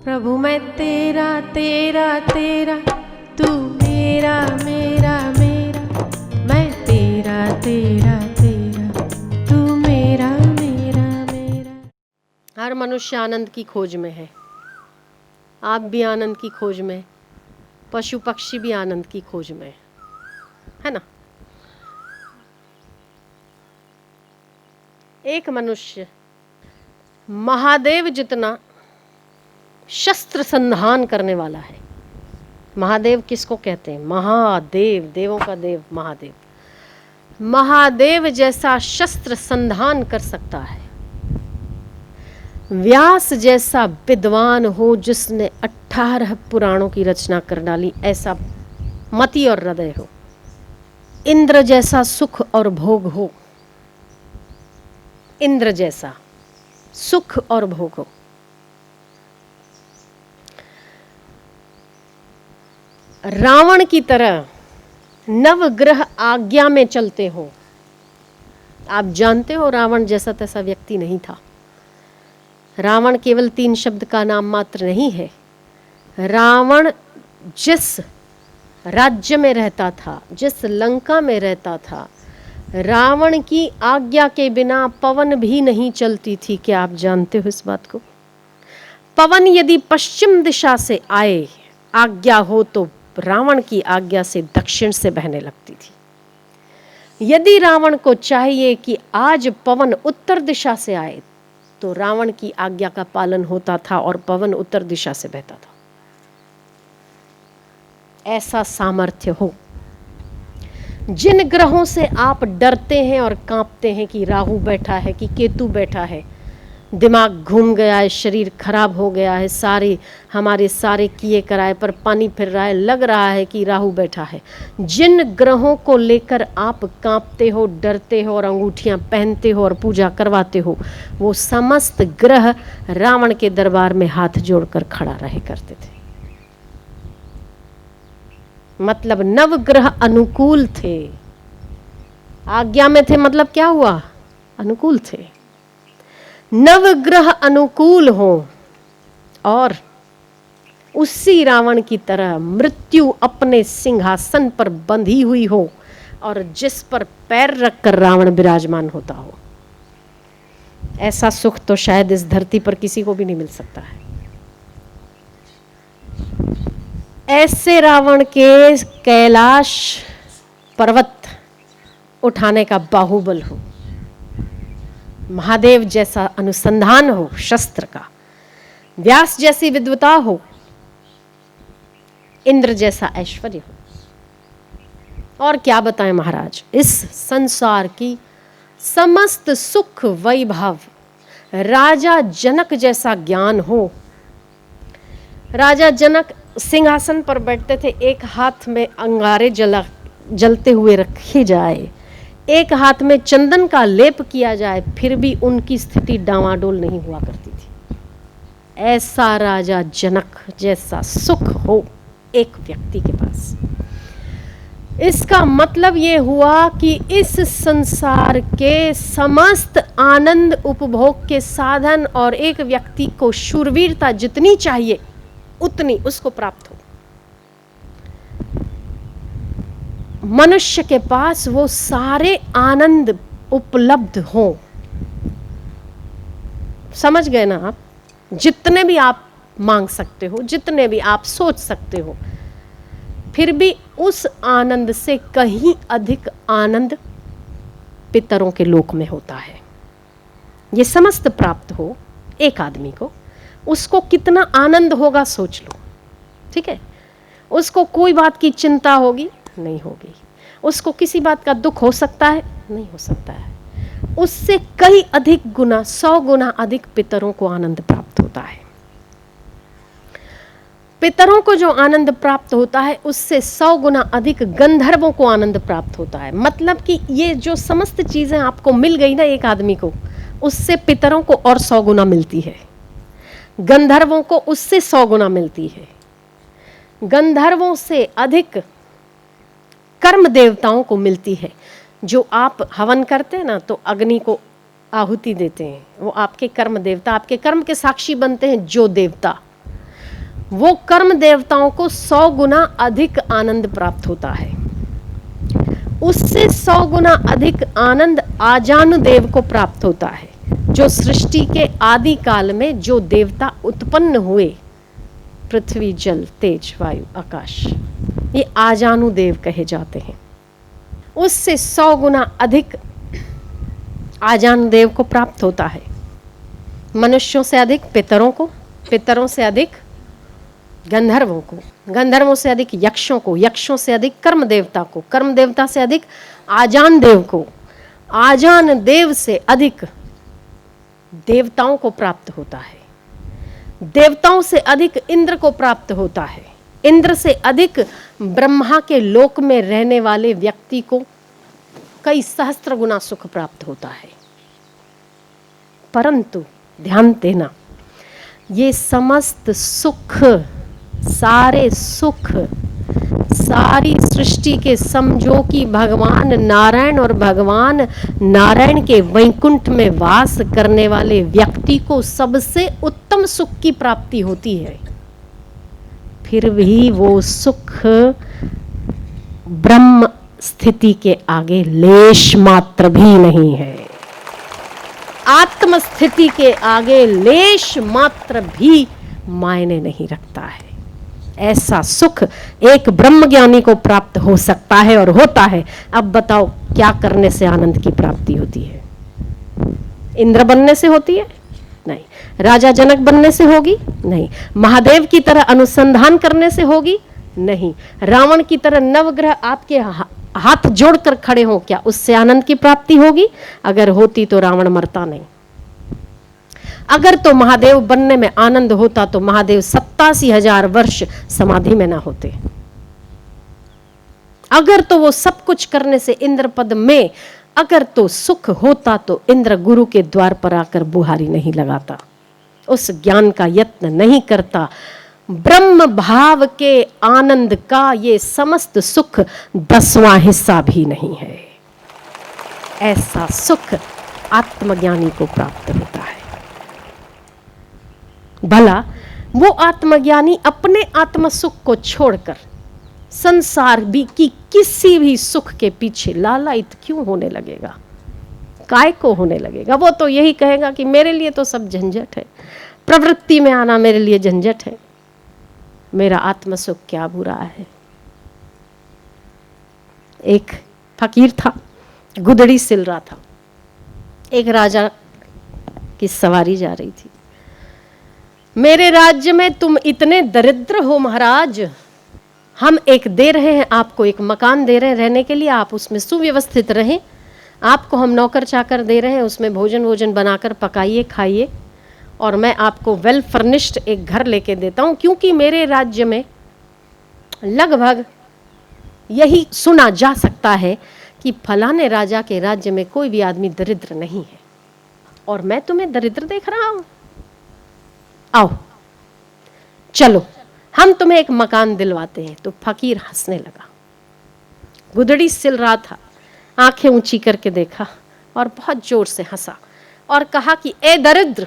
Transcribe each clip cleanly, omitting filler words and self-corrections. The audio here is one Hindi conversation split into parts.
प्रभु मैं तेरा तेरा तेरा, तू मेरा मेरा मेरा, मैं तेरा तेरा तेरा, तू मेरा मेरा मेरा। हर मनुष्य आनंद की खोज में है। आप भी आनंद की खोज में, पशु पक्षी भी आनंद की खोज में है ना। एक मनुष्य महादेव जितना शस्त्र संधान करने वाला है। महादेव किसको कहते हैं? महादेव, देवों का देव महादेव। महादेव जैसा शस्त्र संधान कर सकता है। व्यास जैसा विद्वान हो जिसने 18 पुराणों की रचना कर डाली, ऐसा मति और हृदय हो। इंद्र जैसा सुख और भोग हो, इंद्र जैसा सुख और भोग हो। रावण की तरह नवग्रह आज्ञा में चलते हो। आप जानते हो रावण जैसा तैसा व्यक्ति नहीं था। रावण केवल 3 शब्द का नाम मात्र नहीं है। रावण जिस राज्य में रहता था, जिस लंका में रहता था, रावण की आज्ञा के बिना पवन भी नहीं चलती थी। क्या आप जानते हो इस बात को? पवन यदि पश्चिम दिशा से आए, आज्ञा हो, तो रावण की आज्ञा से दक्षिण से बहने लगती थी। यदि रावण को चाहिए कि आज पवन उत्तर दिशा से आए, तो रावण की आज्ञा का पालन होता था और पवन उत्तर दिशा से बहता था। ऐसा सामर्थ्य हो। जिन ग्रहों से आप डरते हैं और कांपते हैं कि राहु बैठा है, कि केतु बैठा है, दिमाग घूम गया है, शरीर खराब हो गया है, हमारे सारे किए कराए पर पानी फिर रहा है, लग रहा है कि राहु बैठा है, जिन ग्रहों को लेकर आप कांपते हो, डरते हो और अंगूठियां पहनते हो और पूजा करवाते हो, वो समस्त ग्रह रावण के दरबार में हाथ जोड़कर खड़ा रहे करते थे। मतलब नवग्रह अनुकूल थे, आज्ञा में थे। मतलब क्या हुआ? अनुकूल थे। नवग्रह अनुकूल हो और उसी रावण की तरह मृत्यु अपने सिंहासन पर बंधी हुई हो और जिस पर पैर रखकर रावण विराजमान होता हो, ऐसा सुख तो शायद इस धरती पर किसी को भी नहीं मिल सकता है। ऐसे रावण के कैलाश पर्वत उठाने का बाहुबल हो, महादेव जैसा अनुसंधान हो शस्त्र का, व्यास जैसी विद्वता हो, इंद्र जैसा ऐश्वर्य हो। और क्या बताएं महाराज, इस संसार की समस्त सुख वैभव, राजा जनक जैसा ज्ञान हो। राजा जनक सिंहासन पर बैठते थे, एक हाथ में अंगारे जलते हुए रखे जाए, एक हाथ में चंदन का लेप किया जाए, फिर भी उनकी स्थिति डावाडोल नहीं हुआ करती थी। ऐसा राजा जनक जैसा सुख हो एक व्यक्ति के पास। इसका मतलब ये हुआ कि इस संसार के समस्त आनंद उपभोग के साधन और एक व्यक्ति को शूरवीरता जितनी चाहिए उतनी उसको प्राप्त हो। मनुष्य के पास वो सारे आनंद उपलब्ध हो। समझ गए ना आप? जितने भी आप मांग सकते हो, जितने भी आप सोच सकते हो, फिर भी उस आनंद से कहीं अधिक आनंद पितरों के लोक में होता है। ये समस्त प्राप्त हो एक आदमी को, उसको कितना आनंद होगा सोच लो। ठीक है? उसको कोई बात की चिंता होगी? नहीं होगी। उसको किसी बात का दुख हो सकता है? नहीं हो सकता है। उससे कई अधिक गुना, 100 गुना अधिक पितरों को आनंद प्राप्त होता है। पितरों को जो आनंद प्राप्त होता है उससे 100 गुना अधिक गंधर्वों को आनंद प्राप्त होता है। मतलब कि ये जो समस्त चीजें आपको मिल गई ना एक आदमी को, उससे पितरों को और 100 गुना मिलती है, गंधर्वों को उससे 100 गुना मिलती है। गंधर्वों से अधिक कर्म देवताओं को मिलती है। जो आप हवन करते हैं ना, तो अग्नि को आहुति देते हैं, वो आपके कर्म देवता, आपके कर्म के साक्षी बनते हैं जो देवता। वो कर्म देवताओं को 100 गुना अधिक आनंद प्राप्त होता है। उससे 100 गुना अधिक आनंद आजानु देव को प्राप्त होता है, जो सृष्टि के आदि काल में जो देवता उत्पन्न हुए, पृथ्वी, जल, तेज, वायु, आकाश, ये आजानु देव कहे जाते हैं। उससे 100 गुना अधिक आजानु देव को प्राप्त होता है। मनुष्यों से अधिक पितरों को, पितरों से अधिक गंधर्वों को, गंधर्वों से अधिक यक्षों को, यक्षों से अधिक कर्म देवता को, कर्म देवता से अधिक आजान देव को, आजान देव से अधिक देवताओं को प्राप्त होता है। देवताओं से अधिक इंद्र को प्राप्त होता है। इंद्र से अधिक ब्रह्मा के लोक में रहने वाले व्यक्ति को कई सहस्त्र गुना सुख प्राप्त होता है। परंतु ध्यान देना, ये समस्त सुख, सारे सुख, सारी सृष्टि के समझो कि भगवान नारायण और भगवान नारायण के वैकुंठ में वास करने वाले व्यक्ति को सबसे उत्तम सुख की प्राप्ति होती है, फिर भी वो सुख ब्रह्म स्थिति के आगे लेश मात्र भी नहीं है। आत्म स्थिति के आगे लेश मात्र भी मायने नहीं रखता है। ऐसा सुख एक ब्रह्म ज्ञानी को प्राप्त हो सकता है और होता है। अब बताओ क्या करने से आनंद की प्राप्ति होती है? इंद्र बनने से होती है? नहीं। राजा जनक बनने से होगी? नहीं। महादेव की तरह अनुसंधान करने से होगी? नहीं। रावण की तरह नवग्रह आपके हाथ जोड़कर खड़े हो, क्या उससे आनंद की प्राप्ति होगी? अगर होती तो रावण मरता नहीं। अगर तो महादेव बनने में आनंद होता तो महादेव 87,000 वर्ष समाधि में ना होते। अगर तो वो सब कुछ करने से इंद्र पद में अगर तो सुख होता तो इंद्र गुरु के द्वार पर आकर बुहारी नहीं लगाता, उस ज्ञान का यत्न नहीं करता। ब्रह्म भाव के आनंद का ये समस्त सुख 10वां हिस्सा भी नहीं है। ऐसा सुख आत्मज्ञानी को प्राप्त होता है। भला वो आत्मज्ञानी अपने आत्म सुख को छोड़कर संसार भी की किसी भी सुख के पीछे लालायित क्यों होने लगेगा? काय को होने लगेगा? वो तो यही कहेगा कि मेरे लिए तो सब झंझट है, प्रवृत्ति में आना मेरे लिए झंझट है, मेरा आत्म सुख क्या बुरा है। एक फकीर था, गुदड़ी सिल रहा था। एक राजा की सवारी जा रही थी। मेरे राज्य में तुम इतने दरिद्र हो महाराज, हम एक दे रहे हैं आपको, एक मकान दे रहे हैं रहने के लिए, आप उसमें सुव्यवस्थित रहें। आपको हम नौकर चाकर दे रहे हैं, उसमें भोजन बनाकर पकाइए खाइए, और मैं आपको वेल फर्निश्ड एक घर लेके देता हूँ, क्योंकि मेरे राज्य में लगभग यही सुना जा सकता है कि फलाने राजा के राज्य में कोई भी आदमी दरिद्र नहीं है, और मैं तुम्हें दरिद्र देख रहा हूँ। आओ चलो हम तुम्हें एक मकान दिलवाते हैं। तो फकीर हंसने लगा। गुदड़ी सिल रहा था, आंखें ऊंची करके देखा और बहुत जोर से हंसा और कहा कि ए दरिद्र,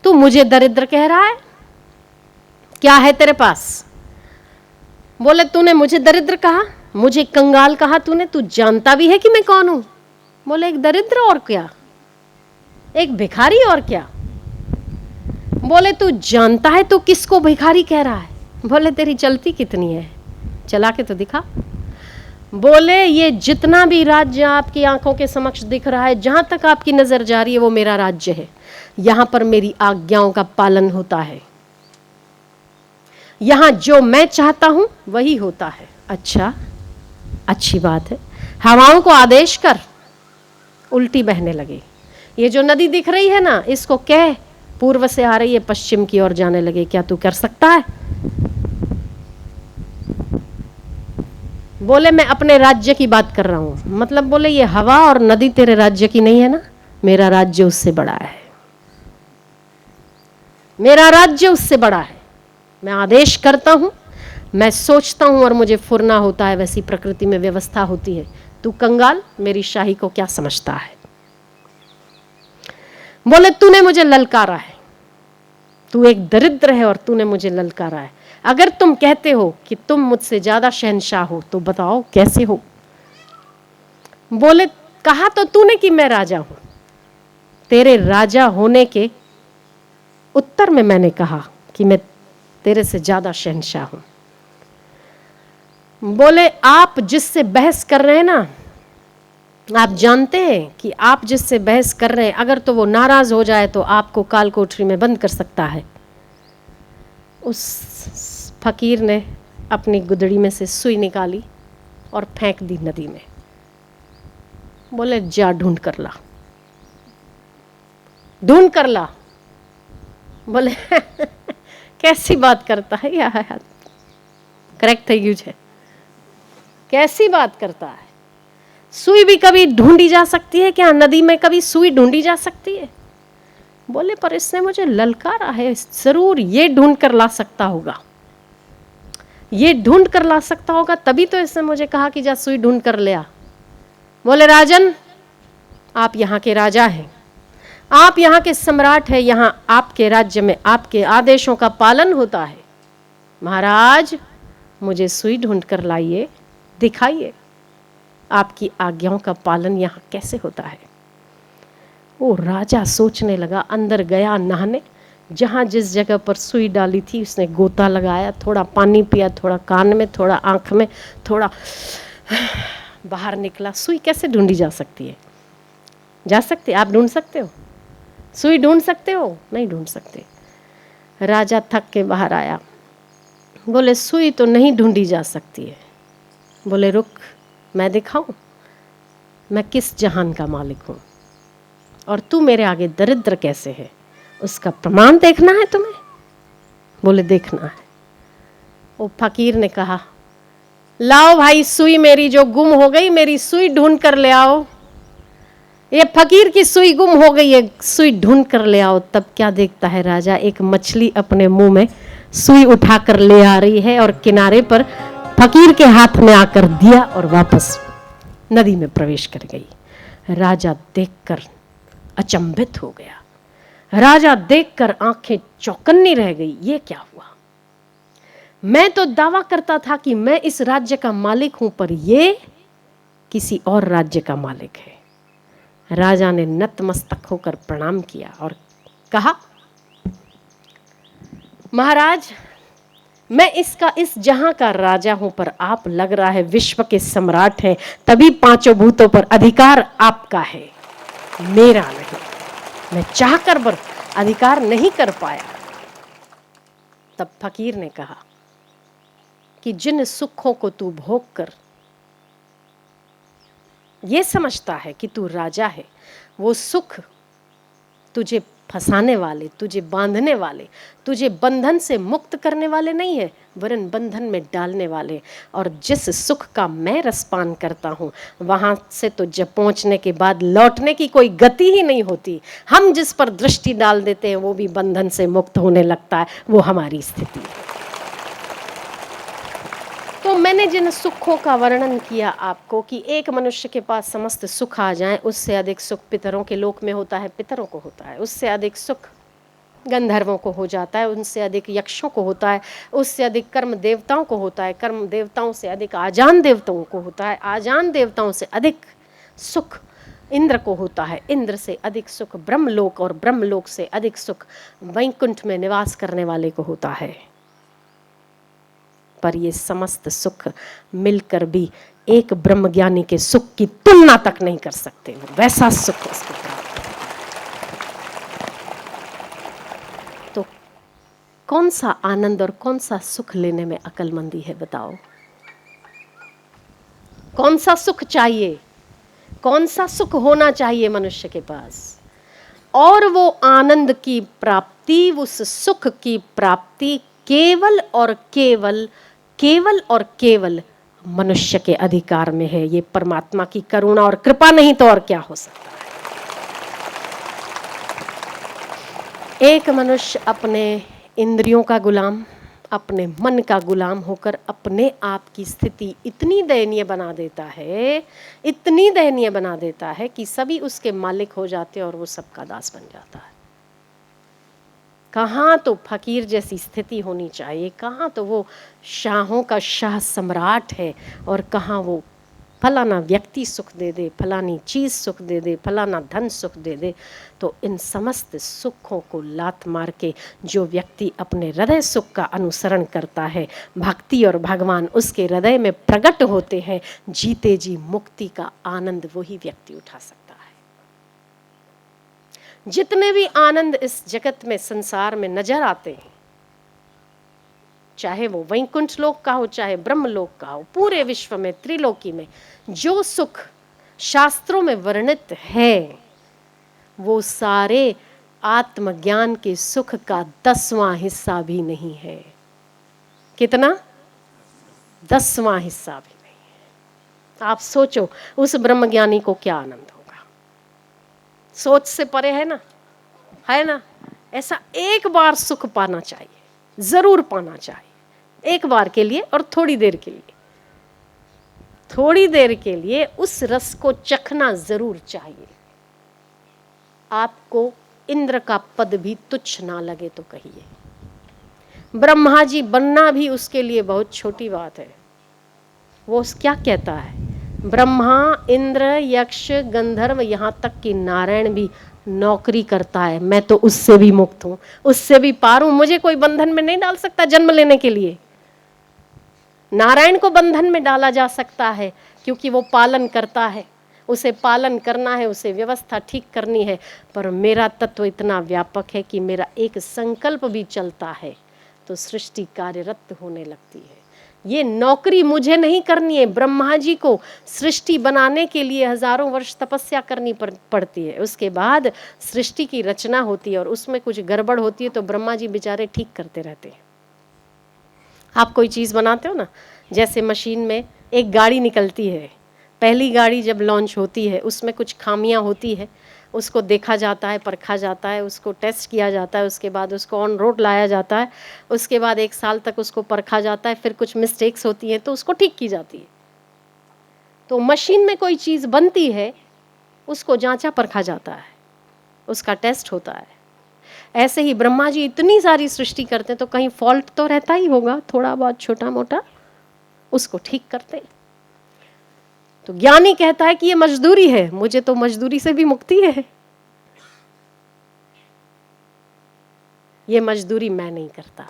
तू मुझे दरिद्र कह रहा है? क्या है तेरे पास? बोले तूने मुझे दरिद्र कहा, मुझे कंगाल कहा तूने, तू जानता भी है कि मैं कौन हूं? बोले एक दरिद्र और क्या, एक भिखारी और क्या? बोले तू जानता है तो किसको भिखारी कह रहा है? बोले तेरी चलती कितनी है, चला के तो दिखा। बोले ये जितना भी राज्य आपकी आंखों के समक्ष दिख रहा है, जहां तक आपकी नजर जा रही है, वो मेरा राज्य है। यहां पर मेरी आज्ञाओं का पालन होता है, यहां जो मैं चाहता हूं वही होता है। अच्छा, अच्छी बात है, हवाओं को आदेश कर, उल्टी बहने लगे। ये जो नदी दिख रही है ना, इसको कह पूर्व से आ रही है, पश्चिम की ओर जाने लगे। क्या तू कर सकता है? बोले मैं अपने राज्य की बात कर रहा हूं। मतलब बोले ये हवा और नदी तेरे राज्य की नहीं है ना, मेरा राज्य उससे बड़ा है, मेरा राज्य उससे बड़ा है। मैं आदेश करता हूं, मैं सोचता हूं और मुझे फुरना होता है, वैसी प्रकृति में व्यवस्था होती है। तू कंगाल मेरी शाही को क्या समझता है? बोले तूने मुझे ललकारा है, तू एक दरिद्र है और तूने मुझे ललकारा है। अगर तुम कहते हो कि तुम मुझसे ज्यादा शहंशाह हो तो बताओ कैसे हो। बोले कहा तो तूने कि मैं राजा हूं, तेरे राजा होने के उत्तर में मैंने कहा कि मैं तेरे से ज्यादा शहंशाह हूं। बोले आप जिससे बहस कर रहे हैं ना, आप जानते हैं कि आप जिससे बहस कर रहे हैं अगर तो वो नाराज हो जाए तो आपको काल कोठरी में बंद कर सकता है। उस फकीर ने अपनी गुदड़ी में से सुई निकाली और फेंक दी नदी में। बोले जा ढूंढ कर ला, ढूंढ कर ला। बोले कैसी बात करता है यार, करेक्ट થઈ ગયું છે, कैसी बात करता है। सुई भी कभी ढूंढी जा सकती है क्या? नदी में कभी सुई ढूंढी जा सकती है? बोले पर इसने मुझे ललकारा है, जरूर ये ढूंढ कर ला सकता होगा, ये ढूंढ कर ला सकता होगा, तभी तो इसने मुझे कहा कि जा सुई ढूंढ कर ले आ। बोले राजन, आप यहाँ के राजा हैं, आप यहाँ के सम्राट हैं, यहाँ आपके राज्य में आपके आदेशों का पालन होता है। महाराज मुझे सुई ढूंढ कर लाइए, दिखाइए आपकी आज्ञाओं का पालन यहाँ कैसे होता है। वो राजा सोचने लगा, अंदर गया नहाने, जहाँ जिस जगह पर सुई डाली थी उसने गोता लगाया, थोड़ा पानी पिया, थोड़ा कान में, थोड़ा आँख में, थोड़ा बाहर निकला। सुई कैसे ढूंढी जा सकती है? जा सकती? आप ढूंढ सकते हो? सुई ढूंढ सकते हो? नहीं ढूंढ सकते। राजा थक के बाहर आया, बोले सुई तो नहीं ढूंढी जा सकती है। बोले रुक, मैं दिखाऊं मैं किस जहान का मालिक हूं और तू मेरे आगे दरिद्र कैसे है, उसका प्रमाण देखना है तुम्हें? बोले देखना है। वो फकीर ने कहा लाओ भाई सुई मेरी जो गुम हो गई, मेरी सुई ढूंढ कर ले आओ। ये फकीर की सुई गुम हो गई है, सुई ढूंढ कर ले आओ। तब क्या देखता है राजा, एक मछली अपने मुंह में सुई उठाकर ले आ रही है और किनारे पर फकीर के हाथ में आकर दिया और वापस नदी में प्रवेश कर गई। राजा देखकर अचंभित हो गया, राजा देखकर आंखें चौकन्नी रह गई। ये क्या हुआ? मैं तो दावा करता था कि मैं इस राज्य का मालिक हूं, पर ये किसी और राज्य का मालिक है। राजा ने नतमस्तक होकर प्रणाम किया और कहा महाराज मैं इस जहां का राजा हूं, पर आप लग रहा है विश्व के सम्राट हैं, तभी पांचों भूतों पर अधिकार आपका है, मेरा नहीं। मैं चाहकर बर अधिकार नहीं कर पाया। तब फकीर ने कहा कि जिन सुखों को तू भोग कर ये समझता है कि तू राजा है, वो सुख तुझे फंसाने वाले, तुझे बांधने वाले, तुझे बंधन से मुक्त करने वाले नहीं है, वरन बंधन में डालने वाले। और जिस सुख का मैं रसपान करता हूँ वहाँ से तो जब पहुँचने के बाद लौटने की कोई गति ही नहीं होती। हम जिस पर दृष्टि डाल देते हैं वो भी बंधन से मुक्त होने लगता है, वो हमारी स्थिति है। तो मैंने जिन सुखों का वर्णन किया आपको कि एक मनुष्य के पास समस्त सुख आ जाए, उससे अधिक सुख पितरों के लोक में होता है, पितरों को होता है। उससे अधिक सुख गंधर्वों को हो जाता है, उनसे अधिक यक्षों को होता है, उससे अधिक कर्म देवताओं को होता है, कर्म देवताओं से अधिक आजान देवताओं को होता है, आजान देवताओं से अधिक सुख इंद्र को होता है, इंद्र से अधिक सुख ब्रह्मलोक, और ब्रह्मलोक से अधिक सुख वैकुंठ में निवास करने वाले को होता है। पर ये समस्त सुख मिलकर भी एक ब्रह्मज्ञानी के सुख की तुलना तक नहीं कर सकते। वैसा सुख उसको प्राप्त होता है। तो कौन सा आनंद और कौन सा सुख लेने में अक्लमंदी है बताओ? कौन सा सुख चाहिए, कौन सा सुख होना चाहिए मनुष्य के पास? और वो आनंद की प्राप्ति, उस सुख की प्राप्ति केवल और केवल मनुष्य के अधिकार में है। ये परमात्मा की करुणा और कृपा नहीं तो और क्या हो सकता है। एक मनुष्य अपने इंद्रियों का गुलाम, अपने मन का गुलाम होकर अपने आप की स्थिति इतनी दयनीय बना देता है, इतनी दयनीय बना देता है कि सभी उसके मालिक हो जाते और वो सबका दास बन जाता है। कहाँ तो फकीर जैसी स्थिति होनी चाहिए, कहाँ तो वो शाहों का शाह सम्राट है, और कहाँ वो फलाना व्यक्ति सुख दे दे, फलानी चीज़ सुख दे दे, फलाना धन सुख दे दे। तो इन समस्त सुखों को लात मार के जो व्यक्ति अपने हृदय सुख का अनुसरण करता है, भक्ति और भगवान उसके हृदय में प्रकट होते हैं, जीते जी मुक्ति का आनंद वही व्यक्ति उठा सकता है। जितने भी आनंद इस जगत में, संसार में नजर आते हैं, चाहे वो वैकुंठ लोक का हो, चाहे ब्रह्म लोक का हो, पूरे विश्व में, त्रिलोकी में जो सुख शास्त्रों में वर्णित है, वो सारे आत्मज्ञान के सुख का 10वां हिस्सा भी नहीं है। कितना? 10वां हिस्सा भी नहीं है। आप सोचो उस ब्रह्मज्ञानी को क्या आनंद होगा। सोच से परे है ना, है ना। ऐसा एक बार सुख पाना चाहिए, जरूर पाना चाहिए, एक बार के लिए और थोड़ी देर के लिए, थोड़ी देर के लिए उस रस को चखना जरूर चाहिए। आपको इंद्र का पद भी तुच्छ ना लगे तो कहिए। ब्रह्मा जी बनना भी उसके लिए बहुत छोटी बात है। वो क्या कहता है, ब्रह्मा, इंद्र, यक्ष, गंधर्व, यहाँ तक कि नारायण भी नौकरी करता है, मैं तो उससे भी मुक्त हूँ, उससे भी पार हूँ, मुझे कोई बंधन में नहीं डाल सकता जन्म लेने के लिए। नारायण को बंधन में डाला जा सकता है क्योंकि वो पालन करता है, उसे पालन करना है, उसे व्यवस्था ठीक करनी है। पर मेरा तत्व इतना व्यापक है कि मेरा एक संकल्प भी चलता है तो सृष्टि कार्यरत होने लगती है। ये नौकरी मुझे नहीं करनी है, ब्रह्मा जी को सृष्टि बनाने के लिए हजारों वर्ष तपस्या करनी पड़ती है, उसके बाद सृष्टि की रचना होती है और उसमें कुछ गड़बड़ होती है तो ब्रह्मा जी बेचारे ठीक करते रहते हैं। आप कोई चीज़ बनाते हो ना, जैसे मशीन में एक गाड़ी निकलती है, पहली गाड़ी जब लॉन्च होती है उसमें कुछ खामियां होती है, उसको देखा जाता है, परखा जाता है, उसको टेस्ट किया जाता है, उसके बाद उसको ऑन रोड लाया जाता है, उसके बाद 1 साल तक उसको परखा जाता है, फिर कुछ मिस्टेक्स होती हैं तो उसको ठीक की जाती है। तो मशीन में कोई चीज़ बनती है, उसको जांचा परखा जाता है, उसका टेस्ट होता है। ऐसे ही ब्रह्मा जी इतनी सारी सृष्टि करते हैं तो कहीं फॉल्ट तो रहता ही होगा, थोड़ा बहुत छोटा मोटा, उसको ठीक करते हैं। तो ज्ञानी कहता है कि ये मजदूरी है, मुझे तो मजदूरी से भी मुक्ति है, ये मजदूरी मैं नहीं करता।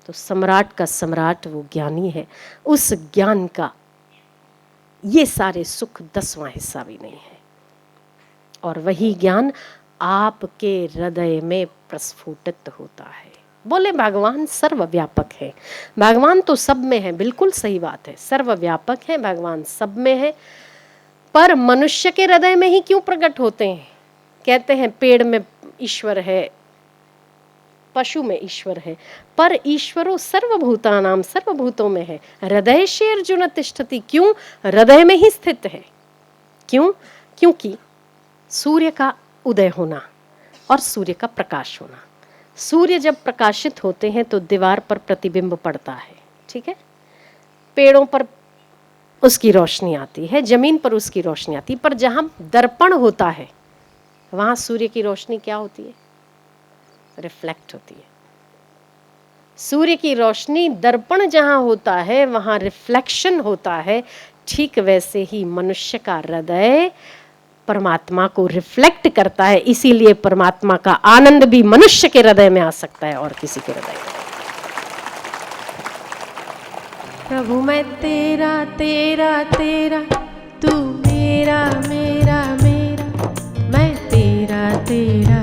तो सम्राट का सम्राट वो ज्ञानी है, उस ज्ञान का ये सारे सुख 10वां हिस्सा भी नहीं है। और वही ज्ञान आपके हृदय में प्रस्फुटित होता है। बोले भगवान सर्वव्यापक है, भगवान तो सब में है, बिल्कुल सही बात है, सर्वव्यापक है भगवान, सब में है, पर मनुष्य के हृदय में ही क्यों प्रकट होते हैं? कहते हैं पेड़ में ईश्वर है, पशु में ईश्वर है, पर ईश्वरो सर्वभूतानाम, सर्वभूतों में है। हृदय से अर्जुन तिष्ठति, क्यों? हृदय में ही स्थित है। क्यों? क्योंकि सूर्य का उदय होना और सूर्य का प्रकाश होना, सूर्य जब प्रकाशित होते हैं तो दीवार पर प्रतिबिंब पड़ता है, ठीक है, पेड़ों पर उसकी रोशनी आती है, जमीन पर उसकी रोशनी आती है, पर जहां दर्पण होता है वहां सूर्य की रोशनी क्या होती है? रिफ्लेक्ट होती है। सूर्य की रोशनी दर्पण जहां होता है वहां रिफ्लेक्शन होता है। ठीक वैसे ही मनुष्य का हृदय परमात्मा को रिफ्लेक्ट करता है, इसीलिए परमात्मा का आनंद भी मनुष्य के हृदय में आ सकता है और किसी के हृदय में। प्रभु मैं तेरा तेरा तेरा, तू मेरा मेरा मेरा, मैं तेरा तेरा